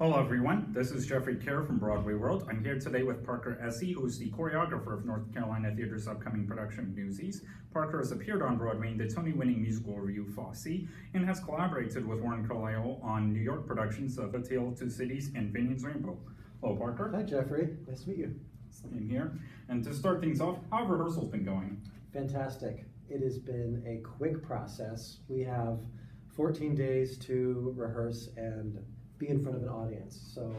Hello everyone, this is Jeffrey Kerr from Broadway World. I'm here today with Parker Esse, who is the choreographer of North Carolina Theater's upcoming production of Newsies. Parker has appeared on Broadway in the Tony-winning musical revue Esse, and has collaborated with Warren Carlyle on New York productions of A Tale of Two Cities and Vineyard's Rainbow. Hello Parker. Hi Jeffrey, nice to meet you. Same here. And to start things off, how have rehearsals been going? Fantastic. It has been a quick process. We have 14 days to rehearse and be in front of an audience. So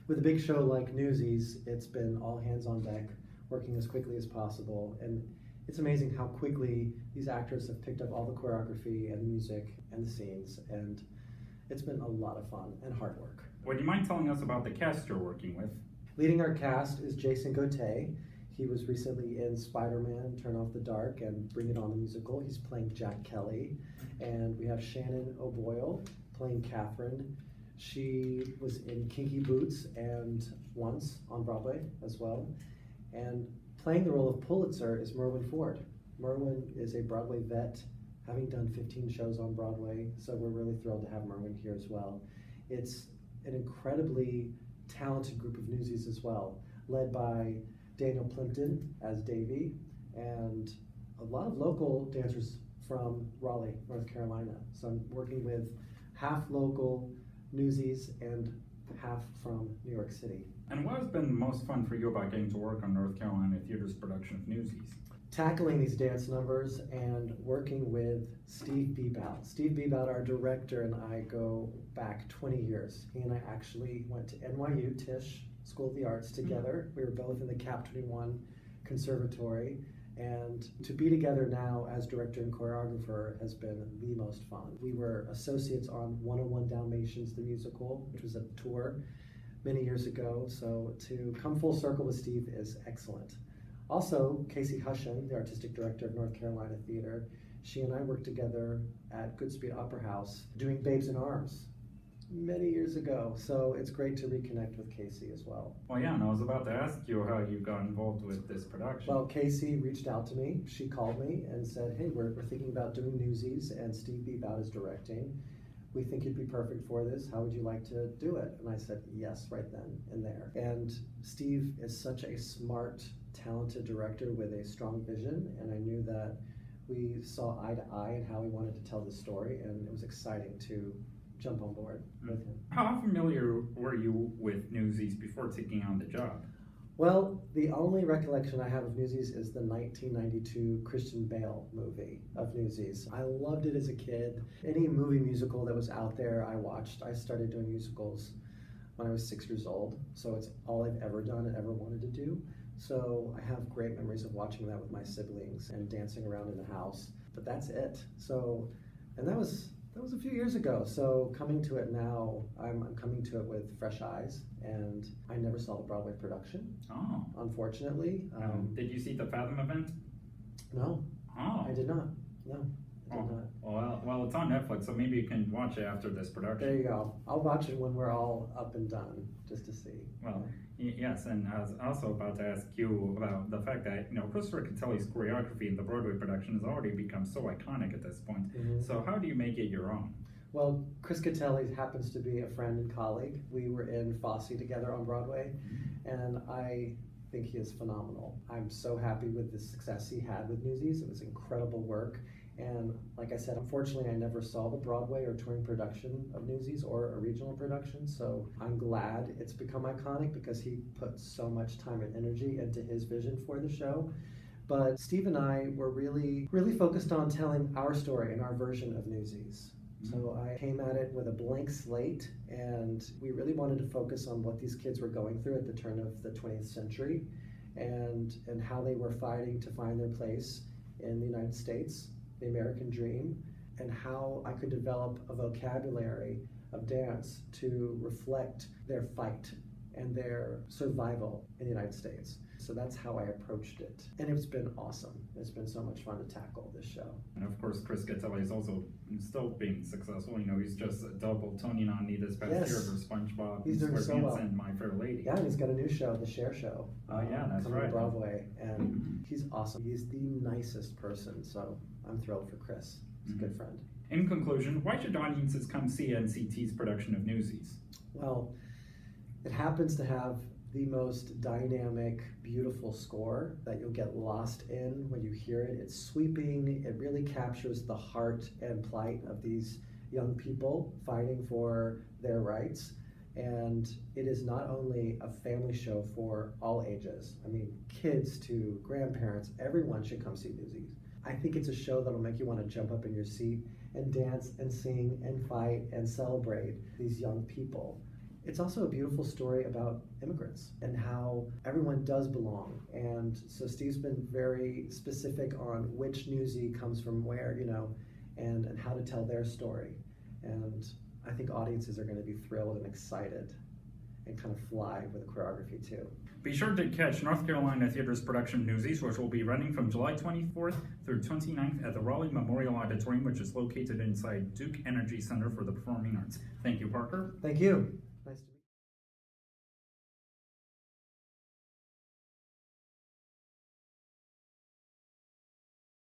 with a big show like Newsies, it's been all hands on deck, working as quickly as possible. And it's amazing how quickly these actors have picked up all the choreography and the music and the scenes. And it's been a lot of fun and hard work. Would you mind telling us about the cast you're working with? Leading our cast is Jason Gauthier. He was recently in Spider-Man, Turn Off the Dark, and Bring It On the Musical. He's playing Jack Kelly. And we have Shannon O'Boyle playing Catherine. She was in Kinky Boots and Once on Broadway as well. And playing the role of Pulitzer is Merwin Ford. Merwin is a Broadway vet, having done 15 shows on Broadway, so we're really thrilled to have Merwin here as well. It's an incredibly talented group of Newsies as well, led by Daniel Plimpton as Davy, and a lot of local dancers from Raleigh, North Carolina. So I'm working with half local Newsies and half from New York City. And what has been most fun for you about getting to work on North Carolina Theater's production of Newsies? Tackling these dance numbers and working with Steve Bebout. Steve Bebout, our director, and I go back 20 years. He and I actually went to NYU Tisch School of the Arts together. We were both in the Cap 21 Conservatory. And to be together now as director and choreographer has been the most fun. We were associates on 101 Dalmatians, the musical, which was a tour many years ago. So to come full circle with Steve is excellent. Also, Casey Hushen, the artistic director of North Carolina Theater, she and I worked together at Goodspeed Opera House doing Babes in Arms many years ago. So it's great to reconnect with Casey as well. Well, yeah, and I was about to ask you how you got involved with this production. Well, Casey reached out to me. She called me and said, hey, we're thinking about doing Newsies and Steve Bebout is directing. We think you'd be perfect for this. How would you like to do it? And I said, yes, right then and there. And Steve is such a smart, talented director with a strong vision, and I knew that we saw eye to eye in how we wanted to tell the story, and it was exciting to jump on board with him. How familiar were you with Newsies before taking on the job? Well, the only recollection I have of Newsies is the 1992 Christian Bale movie of Newsies. I loved it as a kid. Any movie musical that was out there, I watched. I started doing musicals when I was 6 years old, so it's all I've ever done and ever wanted to do. So I have great memories of watching that with my siblings and dancing around in the house, but that's it. So, and that was a few years ago. So coming to it now, I'm coming to it with fresh eyes, and I never saw the Broadway production. Oh. Unfortunately. Did you see the Fathom event? No. Oh. I did not. No. I did not. Well, it's on Netflix, so maybe you can watch it after this production. There you go. I'll watch it when we're all up and done, just to see. Well, yes, and I was also about to ask you about the fact that, Christopher Catelli's choreography in the Broadway production has already become so iconic at this point. Mm-hmm. So how do you make it your own? Well, Chris Catelli happens to be a friend and colleague. We were in Esse together on Broadway, and I think he is phenomenal. I'm so happy with the success he had with Newsies. It was incredible work. And like I said, unfortunately, I never saw the Broadway or touring production of Newsies or a regional production, so I'm glad it's become iconic because he put so much time and energy into his vision for the show. But Steve and I were really focused on telling our story and our version of Newsies. So I came at it with a blank slate, and we really wanted to focus on what these kids were going through at the turn of the 20th century and how they were fighting to find their place in the United States, the American dream, and how I could develop a vocabulary of dance to reflect their fight and their survival in the United States. So that's how I approached it. And it's been awesome. It's been so much fun to tackle this show. And of course, Chris Catelli is also still being successful. He's just a double Tony nominee this past year for SpongeBob, he's doing so well. and My Fair Lady. Yeah, and he's got a new show, The Cher Show. Yeah, that's coming right. to Broadway, and he's awesome. He's the nicest person, so I'm thrilled for Chris. He's a good friend. In conclusion, why should audiences come see NCT's production of Newsies? Well, It happens to have the most dynamic, beautiful score that you'll get lost in when you hear it. It's sweeping, it really captures the heart and plight of these young people fighting for their rights. And it is not only a family show for all ages. I mean, kids to grandparents, everyone should come see Newsies. I think it's a show that'll make you want to jump up in your seat and dance and sing and fight and celebrate these young people. It's also a beautiful story about immigrants and how everyone does belong. And so Steve's been very specific on which Newsie comes from where, and how to tell their story. And I think audiences are going to be thrilled and excited and kind of fly with the choreography too. Be sure to catch North Carolina Theater's production of Newsies, which will be running from July 24th through 29th at the Raleigh Memorial Auditorium, which is located inside Duke Energy Center for the Performing Arts. Thank you, Parker. Thank you.